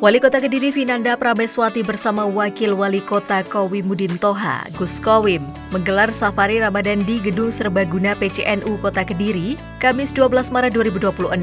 Wali Kota Kediri Vinanda Prameswati bersama Wakil Wali Kota Kowimudin Toha, Gus Kowim, menggelar safari Ramadan di Gedung Serbaguna PCNU Kota Kediri, Kamis 12 Maret 2026.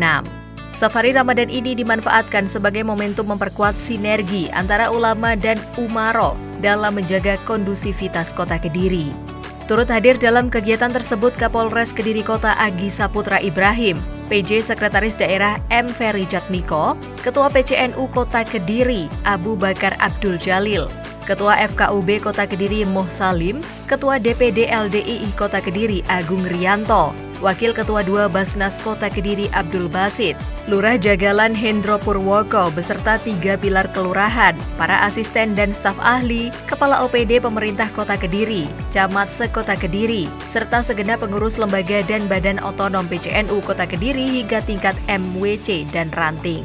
Safari Ramadan ini dimanfaatkan sebagai momentum memperkuat sinergi antara ulama dan umaro dalam menjaga kondusivitas Kota Kediri. Turut hadir dalam kegiatan tersebut Kapolres Kediri Kota Agi Saputra Ibrahim, PJ Sekretaris Daerah M. Ferry Jatmiko, Ketua PCNU Kota Kediri Abu Bakar Abdul Jalil, Ketua FKUB Kota Kediri Moh Salim, Ketua DPD LDII Kota Kediri Agung Rianto, Wakil Ketua 2 Basnas Kota Kediri Abdul Basit, Lurah Jagalan Hendro Purwoko beserta 3 pilar kelurahan, para asisten dan staf ahli, Kepala OPD Pemerintah Kota Kediri, Camat se-Kota Kediri, serta segenap pengurus lembaga dan badan otonom PCNU Kota Kediri hingga tingkat MWC dan ranting.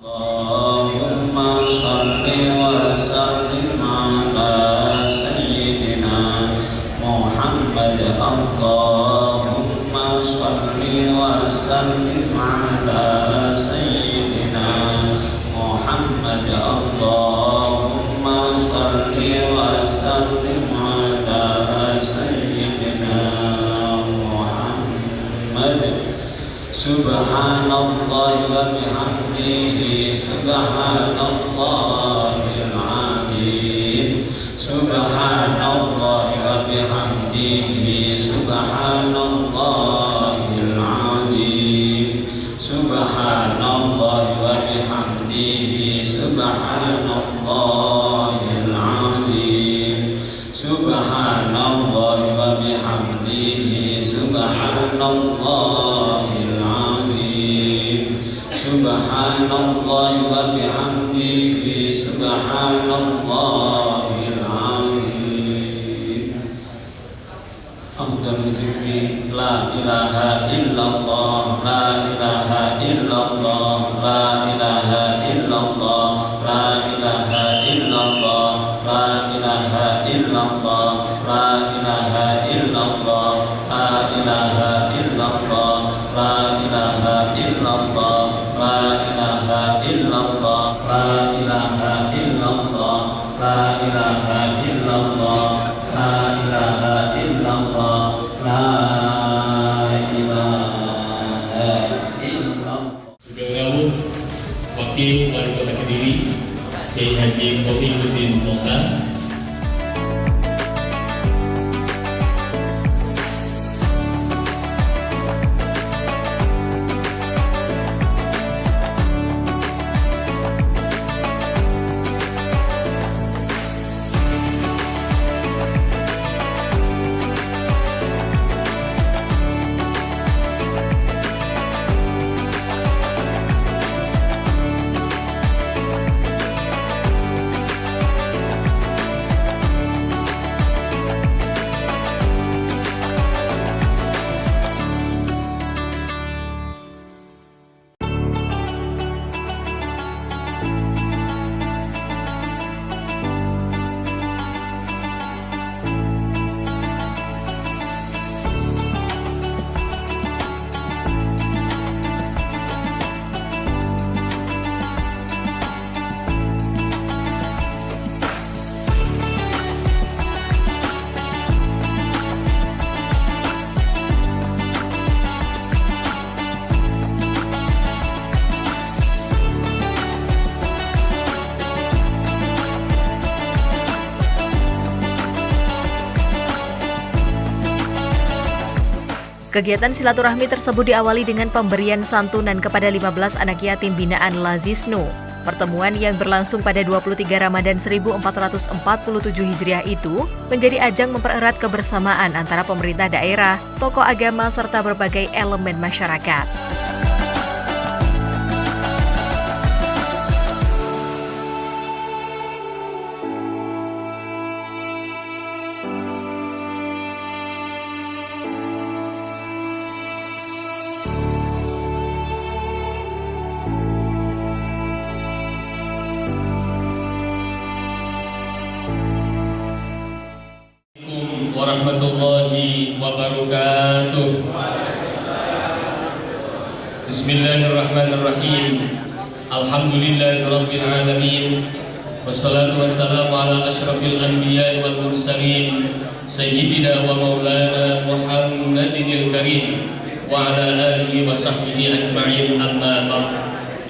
Allahumma shalli wa sallim ala Sayyidina Muhammad. Allahumma shalli wa sallim ala Sayyidina Muhammad. Subhanallah wa bihamdihi, subhanallahil azim. Subhanallah wa bihamdihi, subhanallahil azim. Subhanallah wa bihamdihi, subhanallahil azim. Subhanallah wa bihamdihi, subhanallahil azim. Subhanallah wa bihamdihi, subhanallahil azim. Afdalul dzikri la ilaha illallah, la ilaha illallah, la ilaha illallah, la ilaha illallah, la ilaha illallah, la ilaha illallah, la ilaha illallah, la ilaha illallah, la ilaha illallah, la ilaha illallah, la ilaha illallah, la ilaha illallah, la ilaha illallah. Beliau Wakil Wali Kota Kediri, Kiai Haji Kowimudin Toha. Kegiatan silaturahmi tersebut diawali dengan pemberian santunan kepada 15 anak yatim binaan Lazisnu. Pertemuan yang berlangsung pada 23 Ramadan 1447 Hijriah itu menjadi ajang mempererat kebersamaan antara pemerintah daerah, tokoh agama, serta berbagai elemen masyarakat. warahmatullahi wabarakatuh. Bismillahirrahmanirrahim. Alhamdulillahirabbil alamin. Wassalatu wassalamu ala asyrafil anbiya'i wal mursalin sayyidina wa maulana Muhammadinil karim wa ala alihi wa sahbihi ajma'in, amma ba'd.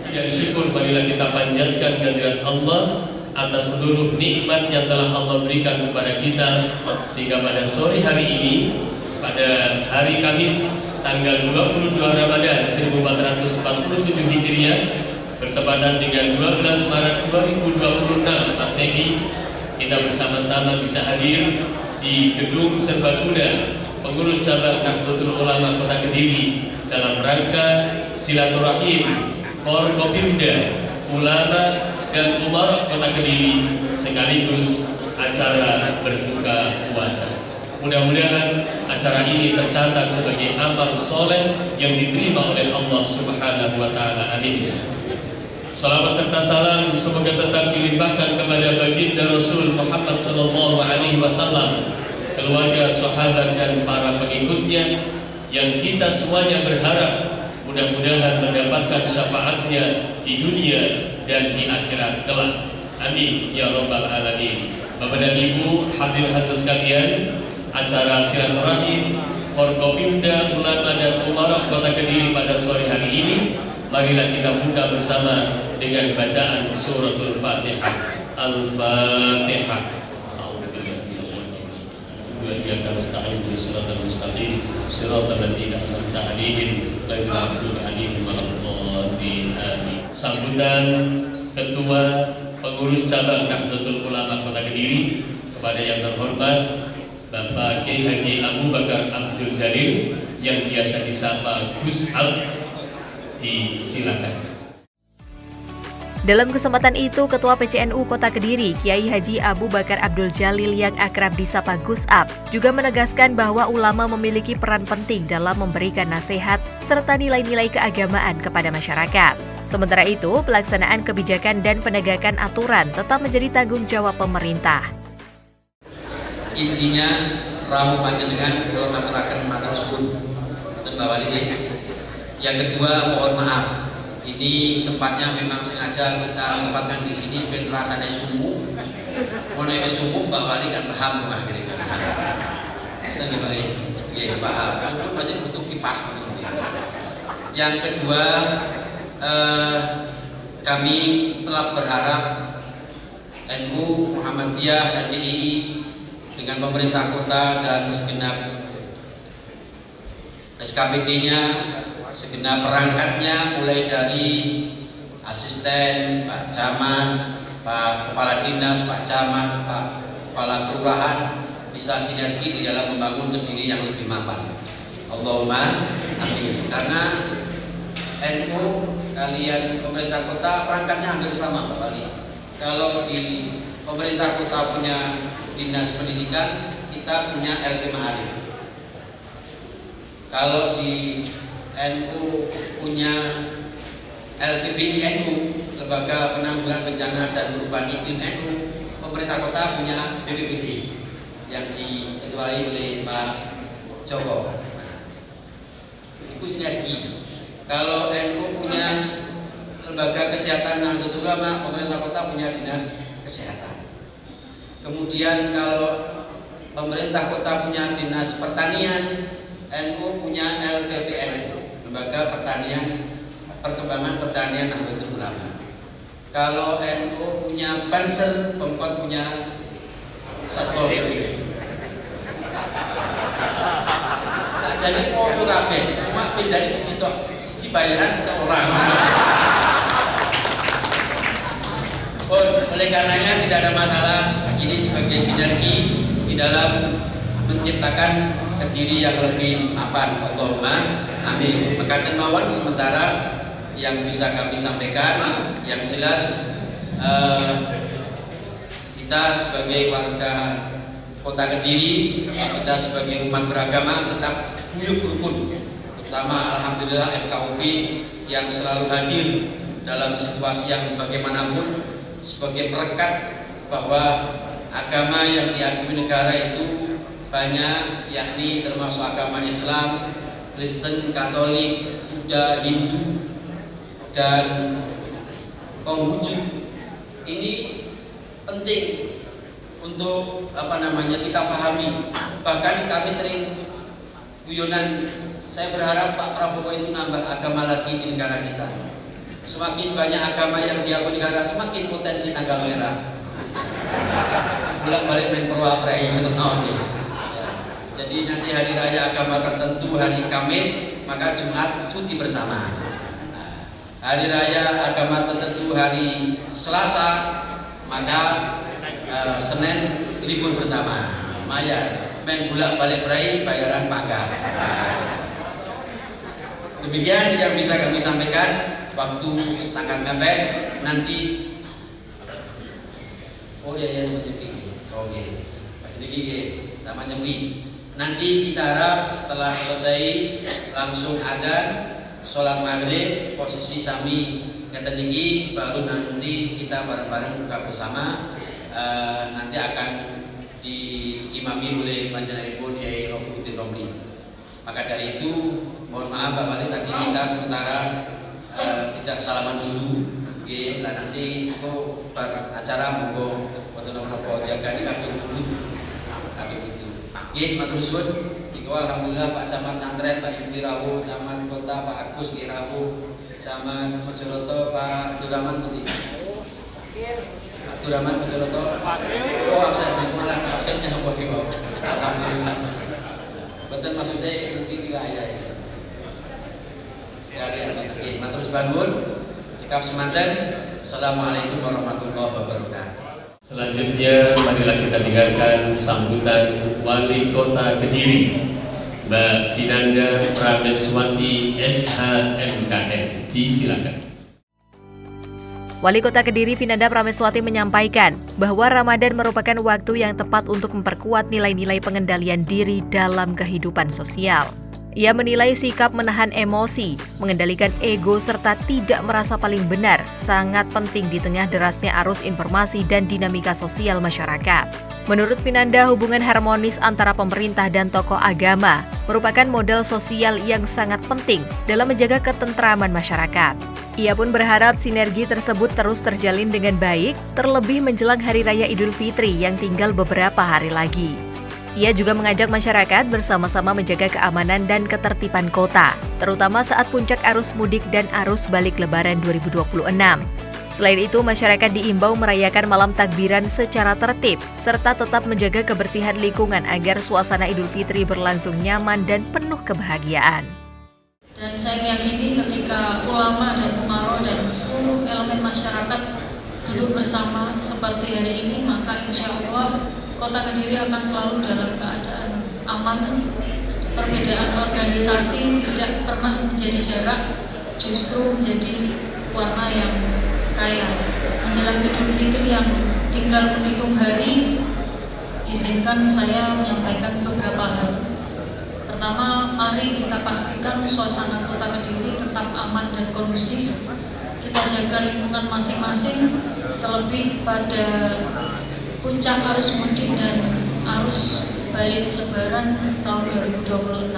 Dan syukur marilah kita panjatkan kehadirat Allah atas seluruh nikmat yang telah Allah berikan kepada kita, sehingga pada sore hari ini, pada hari Kamis tanggal 22 Ramadan 1447 Hijriah bertepatan dengan 12 Maret 2026 Masehi, kita bersama-sama bisa hadir di Gedung Serbaguna Pengurus Cabang Nahdlatul Ulama Kota Kediri dalam rangka silaturahim Forkopimda Ulama dan Umarok Kota Kediri sekaligus acara berbuka puasa. Mudah-mudahan acara ini tercatat sebagai amal soleh yang diterima oleh Allah Subhanahu wa Ta'ala. Amin. Salawat serta salam semoga tetap dilimpahkan kepada baginda Rasul Muhammad sallallahu alaihi wasallam, keluarga, sahabat dan para pengikutnya, yang kita semuanya berharap mudah-mudahan mendapatkan syafaatnya di dunia dan di akhirat kelak. Amin ya rabbal alamin. Bapak dan Ibu hadirin sekalian, acara silaturahim Forkopimda Ulama dan Umarok Kota Kediri pada sore hari ini, marilah kita buka bersama dengan bacaan suratul Fatihah. Al-Fatihah. Iyyaka nasta'in ihdinas mustaqim shiratal ladzina an'amta 'alaihim ghairil maghdubi 'alaihim waladdallin. Amin. Sambutan Ketua Pengurus Cabang Nahdlatul Ulama Kota Kediri kepada yang terhormat Bapak Kiai Haji Abu Bakar Abdul Jalil yang biasa disapa Gus Ab, disilakan. Dalam kesempatan itu, Ketua PCNU Kota Kediri, Kiai Haji Abu Bakar Abdul Jalil yang akrab disapa Gus Ab, juga menegaskan bahwa ulama memiliki peran penting dalam memberikan nasihat serta nilai-nilai keagamaan kepada masyarakat. Sementara itu, pelaksanaan kebijakan dan penegakan aturan tetap menjadi tanggung jawab pemerintah. Intinya ramu panjenengan kula maturaken matur suwun mboten bawa niki. Yang kedua, mohon maaf, ini tempatnya memang sengaja kita tempatkan di sini ben rasane sumu. Menawi wis sumu Mbak Wali kan paham Mbak ngene. Kita nggih nggih paham. Sumu pasti butuh kipas ngono. Yang kedua, kami telah berharap NU Muhammadiyah NDII dengan pemerintah kota dan segenap SKPD-nya, segenap perangkatnya, mulai dari asisten, Pak Camat, Pak Kepala Dinas, Pak Camat, Pak Kepala Kelurahan, bisa sinergi di dalam membangun Kediri yang lebih mapan. Allahumma amin. Karena NU kalian pemerintah kota perangkatnya hampir sama Pak Wali. Kalau di pemerintah kota punya Dinas Pendidikan, kita punya LP Ma'arif. Kalau di NU punya LPBI NU, Lembaga Penanggulangan Bencana dan Perubahan Iklim NU, pemerintah kota punya BPBD yang diketuai oleh Pak Joko. Itu sinergi. Kalau NU punya Lembaga Kesehatan Nahdlatul Ulama, pemerintah kota punya Dinas Kesehatan. Kemudian kalau pemerintah kota punya Dinas Pertanian, NU punya LPPN, Lembaga Pertanian Perkembangan Pertanian Nahdlatul Ulama. Kalau NU punya Pansel, Pemkot punya Satpol PP. Sajane podo kabeh, cuma beda dari siji tok, siji bayaran satu orang. Oleh karenanya tidak ada masalah, ini sebagai sinergi di dalam menciptakan Kediri yang lebih mapan. Allahumma amin. Mekaten mawon sementara yang bisa kami sampaikan, yang jelas kita sebagai warga Kota Kediri, kita sebagai umat beragama tetap guyup rukun, terutama alhamdulillah FKUP yang selalu hadir dalam situasi yang bagaimanapun sebagai perekat bahwa agama yang diakui negara itu banyak, yakni termasuk agama Islam, Kristen, Katolik, Buddha, Hindu, dan Konghucu. Ini penting untuk kita pahami. Bahkan kami sering guyonan, saya berharap Pak Prabowo itu nambah agama lagi di negara kita. Semakin banyak agama yang diakui negara, semakin potensi tanggal merah. Bolak-balik main perwaprai gitu. Jadi nanti hari raya agama tertentu hari Kamis, maka Jumat cuti bersama. Hari raya agama tertentu hari Selasa, maka Senin libur bersama. Lumayan, main bolak-balik berai, bayaran pangkat. Demikian yang bisa kami sampaikan. Waktu sangat mepet. Nanti ini gigi sama nyempi. Nanti kita harap setelah selesai langsung adzan sholat maghrib, posisi sami ngeten tinggi, baru nanti kita bareng-bareng buka bersama. Nanti akan diimami oleh panjenenganipun Kyai Rofiuddin Romli. Maka dari itu mohon maaf Pak Wali, tadi kita sementara tidak salaman dulu. Lah nanti aku acara monggo wonten napa jagane kadung itu. Nggih, matur suwun. Niku alhamdulillah Pak Camat Santren, Pak Yudi Rawuh, Camat Kota Pak Agus Nggih Rawuh, Camat Mojoroto Pak Abdurrahman Putih. Abdurrahman Mojoroto. Oh, absen malah absennya apa iki kok. Alhamdulillah. Betul maksudnya mungkin wilayah ini. Sekalian nggih, matur suwun. Sikap semanten. Assalamualaikum warahmatullahi wabarakatuh. Selanjutnya marilah kita dengarkan sambutan Wali Kota Kediri, Mbak Vinanda Prameswati SHMKN. Disilakan. Wali Kota Kediri Vinanda Prameswati menyampaikan bahwa Ramadan merupakan waktu yang tepat untuk memperkuat nilai-nilai pengendalian diri dalam kehidupan sosial. Ia menilai sikap menahan emosi, mengendalikan ego, serta tidak merasa paling benar sangat penting di tengah derasnya arus informasi dan dinamika sosial masyarakat. Menurut Vinanda, hubungan harmonis antara pemerintah dan tokoh agama merupakan modal sosial yang sangat penting dalam menjaga ketentraman masyarakat. Ia pun berharap sinergi tersebut terus terjalin dengan baik, terlebih menjelang Hari Raya Idul Fitri yang tinggal beberapa hari lagi. Ia juga mengajak masyarakat bersama-sama menjaga keamanan dan ketertiban kota, terutama saat puncak arus mudik dan arus balik Lebaran 2026. Selain itu, masyarakat diimbau merayakan malam takbiran secara tertib, serta tetap menjaga kebersihan lingkungan agar suasana Idul Fitri berlangsung nyaman dan penuh kebahagiaan. Dan saya meyakini ketika ulama dan umaro dan seluruh elemen masyarakat duduk bersama seperti hari ini, maka insya Allah Kota Kediri akan selalu dalam keadaan aman. Perbedaan organisasi tidak pernah menjadi jarak, justru menjadi warna yang kaya. Menjelang Idul Fitri yang tinggal menghitung hari, izinkan saya menyampaikan beberapa hal. Pertama, mari kita pastikan suasana Kota Kediri tetap aman dan kondusif. Kita jaga lingkungan masing-masing, terlebih pada puncak arus mudik dan arus balik Lebaran tahun 2026.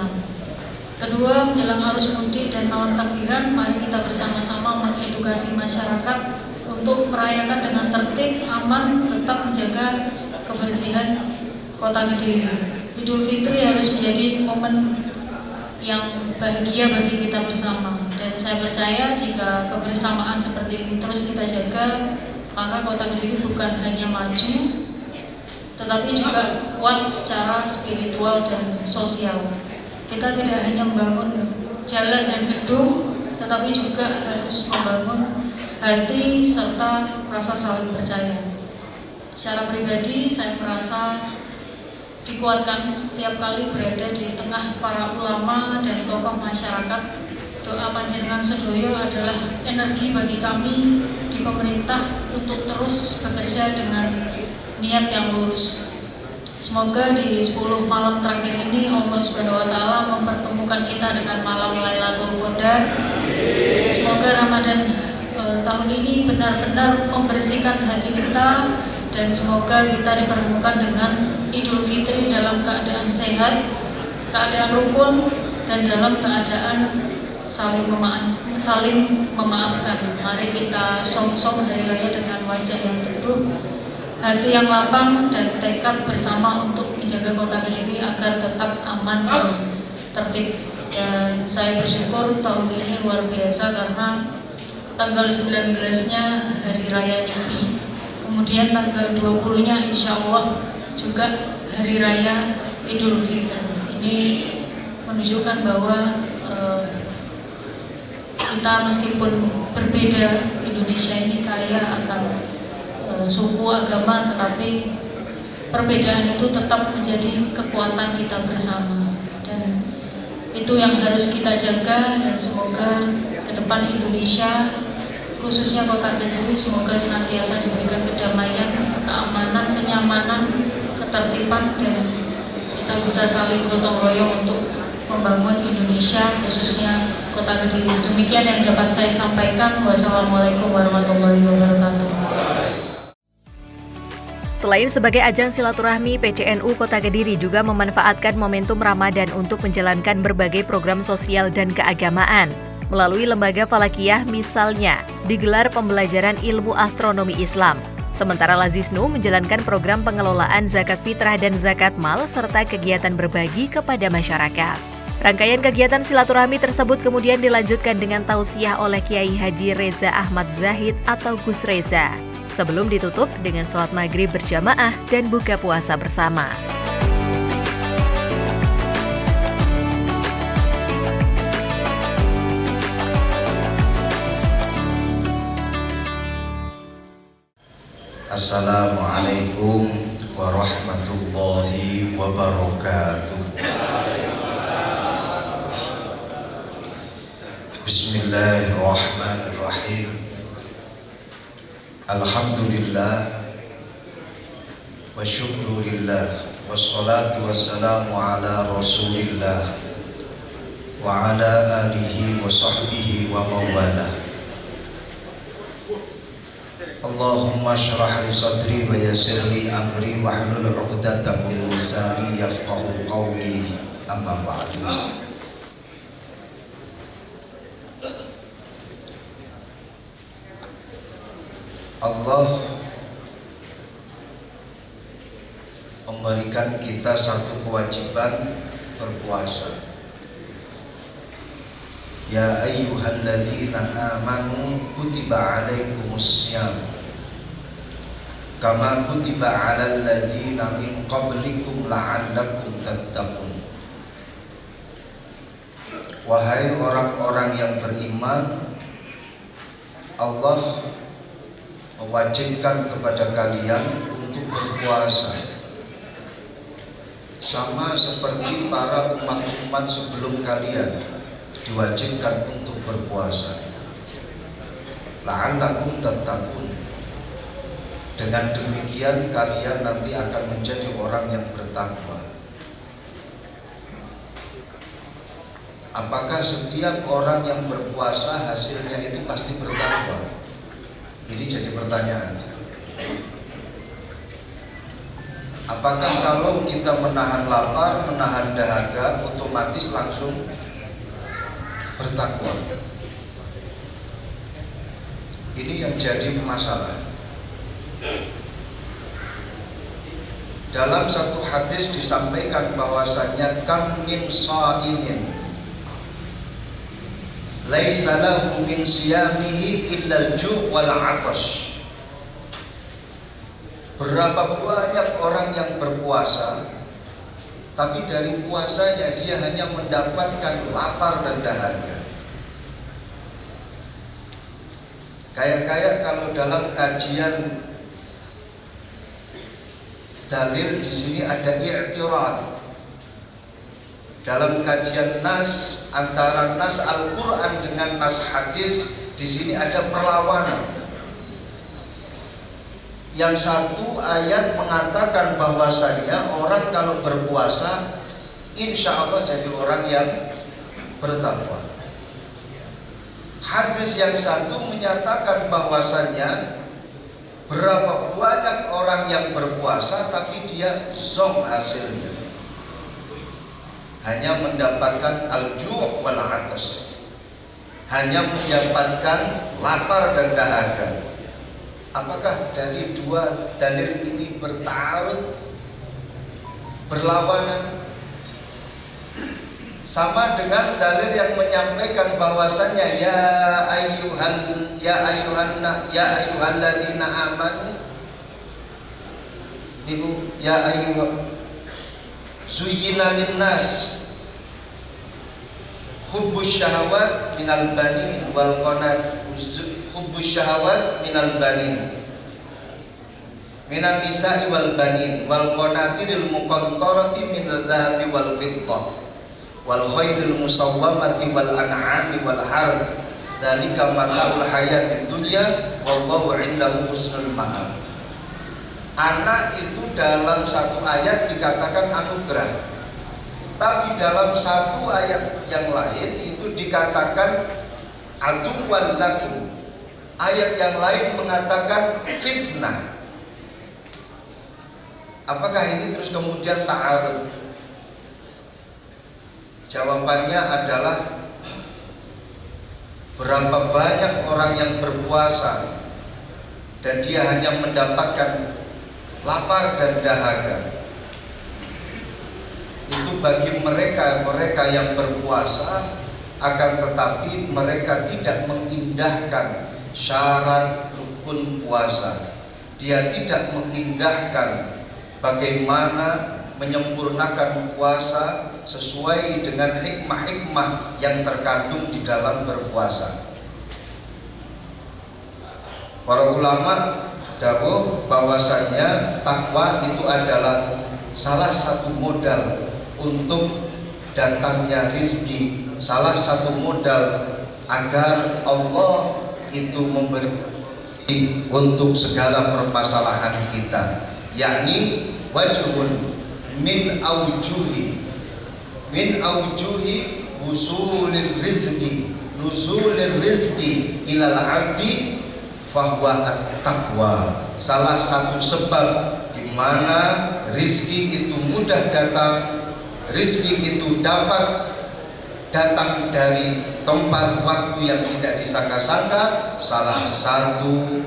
Kedua, menjelang arus mudik dan malam takbiran, mari kita bersama-sama mengedukasi masyarakat untuk merayakan dengan tertib, aman, tetap menjaga kebersihan Kota Kediri. Idul Fitri harus menjadi momen yang bahagia bagi kita bersama. Dan saya percaya jika kebersamaan seperti ini terus kita jaga, maka Kota Kediri bukan hanya maju, tetapi juga kuat secara spiritual dan sosial. Kita tidak hanya membangun jalan dan gedung, tetapi juga harus membangun hati serta rasa saling percaya. Secara pribadi, saya merasa dikuatkan setiap kali berada di tengah para ulama dan tokoh masyarakat. Doa panjenengan sedoyo adalah energi bagi kami di pemerintah untuk terus bekerja dengan niat yang lurus. Semoga di 10 malam terakhir ini Allah Subhanahu wa taala mempertemukan kita dengan malam Lailatul Qadar. Semoga Ramadan tahun ini benar-benar membersihkan hati kita dan semoga kita dipertemukan dengan Idul Fitri dalam keadaan sehat, keadaan rukun, dan dalam keadaan saling memaafkan. Mari kita song-song hari raya dengan wajah yang teduh, hati yang lapang, dan tekad bersama untuk menjaga kota Kediri agar tetap aman dan tertib. Dan saya bersyukur tahun ini luar biasa karena tanggal 19-nya Hari Raya Nyepi, kemudian tanggal 20-nya insya Allah juga Hari Raya Idul Fitri. Ini menunjukkan bahwa kita meskipun berbeda, Indonesia ini kaya akan suku, agama, tetapi perbedaan itu tetap menjadi kekuatan kita bersama, dan itu yang harus kita jaga. Dan semoga ke depan Indonesia, khususnya kota Kediri, semoga senantiasa diberikan kedamaian, keamanan, kenyamanan, ketertiban, dan kita bisa saling gotong royong untuk membangun Indonesia, khususnya kota Kediri. Demikian yang dapat saya sampaikan. Wassalamualaikum warahmatullahi wabarakatuh. Selain sebagai ajang silaturahmi, PCNU Kota Kediri juga memanfaatkan momentum Ramadan untuk menjalankan berbagai program sosial dan keagamaan. Melalui lembaga Falakiyah misalnya, digelar pembelajaran ilmu astronomi Islam. Sementara Lazisnu menjalankan program pengelolaan zakat fitrah dan zakat mal serta kegiatan berbagi kepada masyarakat. Rangkaian kegiatan silaturahmi tersebut kemudian dilanjutkan dengan tausiah oleh Kiai Haji Reza Ahmad Zahid atau Gus Reza, sebelum ditutup dengan sholat maghrib berjamaah dan buka puasa bersama. Assalamualaikum warahmatullahi wabarakatuh. Bismillahirrahmanirrahim. Alhamdulillah wa syukurillah, wassalatu wassalamu ala rasulillah wa ala alihi wa sahbihi wa mawalah. Allahumma syrah li sadri wa yassir li amri wa hlul 'uqdatam min lisani yafqahu qawli, amma ba'du. Allah memberikan kita satu kewajiban berpuasa. Ya ayyuhalladzina amanu kutiba alaikumussyam kama kutiba alal ladzina min qablikum la'allakum tattaqun. Wahai orang-orang yang beriman, Allah mewajibkan kepada kalian untuk berpuasa sama seperti para umat-umat sebelum kalian diwajibkan untuk berpuasa. La'allakum tattaqun. Dengan demikian kalian nanti akan menjadi orang yang bertakwa. Apakah setiap orang yang berpuasa hasilnya itu pasti bertakwa? Ini jadi pertanyaan. Apakah kalau kita menahan lapar, menahan dahaga, otomatis langsung bertakwa? Ini yang jadi masalah. Dalam satu hadis disampaikan bahwasanya kam min shaimin laisa lahu min siyamihi illal ju' wal 'atash. Berapa banyak orang yang berpuasa, tapi dari puasanya dia hanya mendapatkan lapar dan dahaga. Kayak kalau dalam kajian dalil di sini ada i'tirad. Dalam kajian nas antara nas Al-Quran dengan nas hadis, di sini ada perlawanan. Yang satu ayat mengatakan bahwasanya orang kalau berpuasa insya Allah jadi orang yang bertakwa. Hadis yang satu menyatakan bahwasanya Berapa banyak orang yang berpuasa tapi dia zong hasilnya, hanya mendapatkan al-ju' wal 'atas, hanya mendapatkan lapar dan dahaga. Apakah dari dua dalil ini bertaarud, berlawanan? Sama dengan dalil yang menyampaikan bahwasannya ya ayyuhalladzina amanu, ibu ya zuyyina linnas hubbus syahawat minal banin wal qanat hubbus syahawat minal banin minan nisa'i wal banin wal qanatiril muqantarati minadh dhahabi wal fiddah wal khairil musawwamati wal an'ami wal harz dzalika mata'ul hayatid dunya wallahu 'indahu husnul ma'ab. Anak itu dalam satu ayat dikatakan anugerah, tapi dalam satu ayat yang lain itu dikatakan aduwwal lakum. Ayat yang lain mengatakan fitnah. Apakah ini terus kemudian ta'arud? Jawabannya adalah berapa banyak orang yang berpuasa dan dia hanya mendapatkan lapar dan dahaga. Itu bagi mereka yang berpuasa, akan tetapi mereka tidak mengindahkan syarat rukun puasa. Dia tidak mengindahkan bagaimana menyempurnakan puasa sesuai dengan hikmah-hikmah yang terkandung di dalam berpuasa. Para ulama dawuh bahwasanya takwa itu adalah salah satu modal untuk datangnya rizki, salah satu modal agar Allah itu memberi untuk segala permasalahan kita, yakni wajhun min aujuhi wusulir rizki nuzulir rizki ilal abdi fahuwa at-taqwa. Salah satu sebab di mana rizki itu mudah datang, rizki itu dapat datang dari tempat waktu yang tidak disangka-sangka, salah satu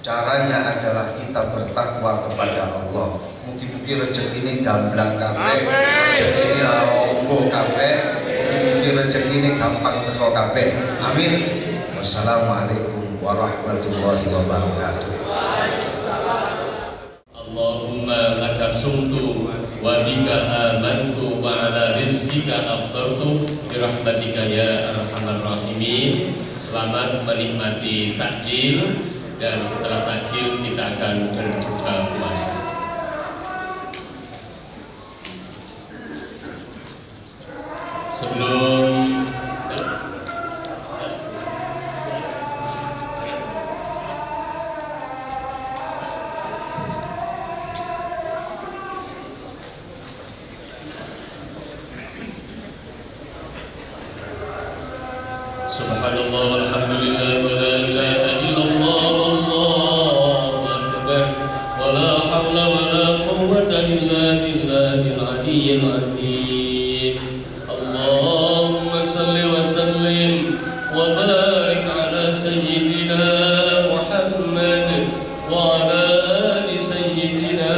caranya adalah kita bertakwa kepada Allah. Mugi-mugi rezeki ini gamblang kabeh, rezeki ini ombo kabeh, mugi-mugi rezeki ini gampang teko kabeh. Amin. Wassalamualaikum warahmatullahi wabarakatuh. Allahumma laka sumtu wa bika amantu wa ala rizkika aftartu birahmatika ya arhamar rahimin. Selamat menikmati takjil, dan setelah takjil kita akan berbuka puasa. Sebelum Subhanallah walhamdulillah wa la ilaha illallah wallahu akbar wa la hawla wa la quwwata illa billahil aliyyil azim. Allahumma salli wa sallim wa barik ala sayyidina Muhammad wa ala ali sayyidina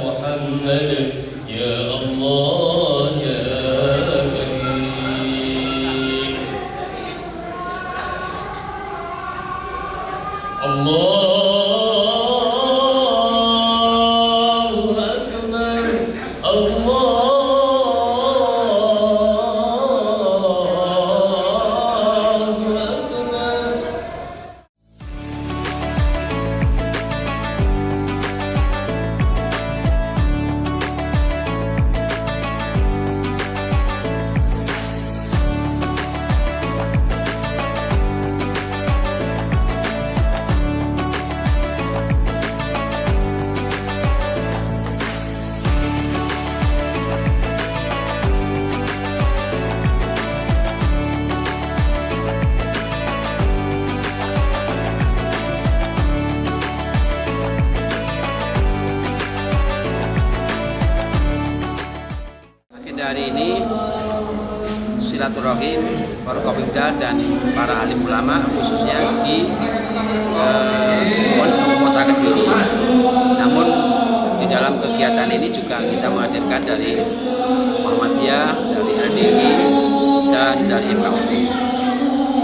Muhammad ya Allah ya Allahu Akbar, Allahu Akbar. hari ini silaturahim Forkopimda dan para alim ulama khususnya di Kota Kediri. Namun di dalam kegiatan ini juga kita menghadirkan dari Muhammadiyah, dari LDI, dan dari FKUP.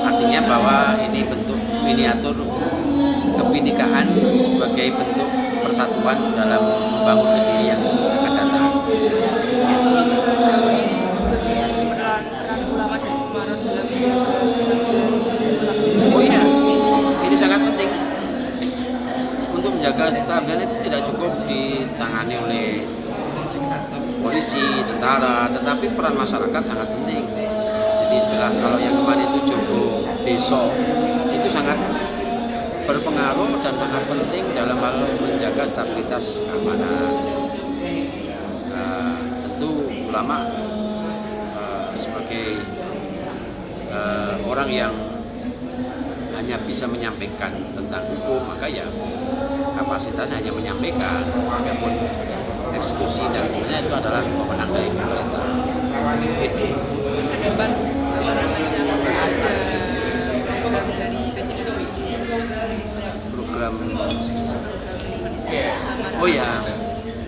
Artinya bahwa ini bentuk miniatur kebinekaan sebagai bentuk persatuan dalam membangun Kediri yang akan datang. Oh iya, ini sangat penting. Untuk menjaga kestabilan itu tidak cukup ditangani oleh polisi, tentara, tetapi peran masyarakat sangat penting. Jadi istilah kalau yang kemarin itu jogo deso itu sangat berpengaruh dan sangat penting dalam hal menjaga stabilitas keamanan. Tentu ulama sebagai orang yang hanya bisa menyampaikan tentang hukum, maka ya kapasitasnya hanya menyampaikan. Adapun eksekusi dan sebenarnya itu adalah wewenang dari pemerintah. Itu. Program. Oh ya,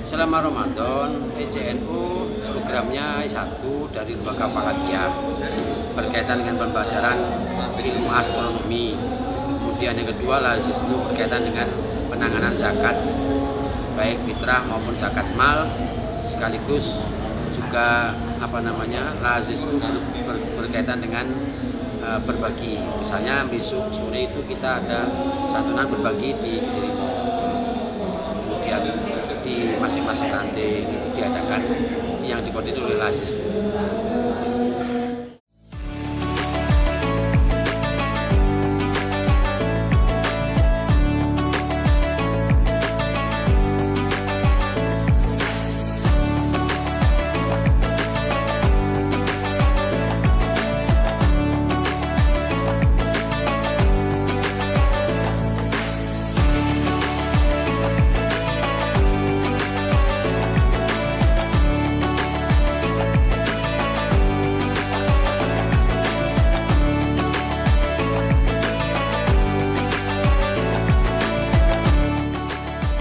selama Ramadan PCNU programnya satu dari lembaga Fakatiyah berkaitan dengan pembelajaran ilmu astronomi. Kemudian yang kedua Lazisnu berkaitan dengan penanganan zakat baik fitrah maupun zakat mal, sekaligus juga Lazisnu berkaitan dengan berbagi. Misalnya besok sore itu kita ada santunan berbagi di Kediri. Kemudian di masing-masing ranting itu diadakan yang dikoordinir oleh Lazisnu.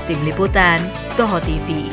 Tim Liputan, Toho TV.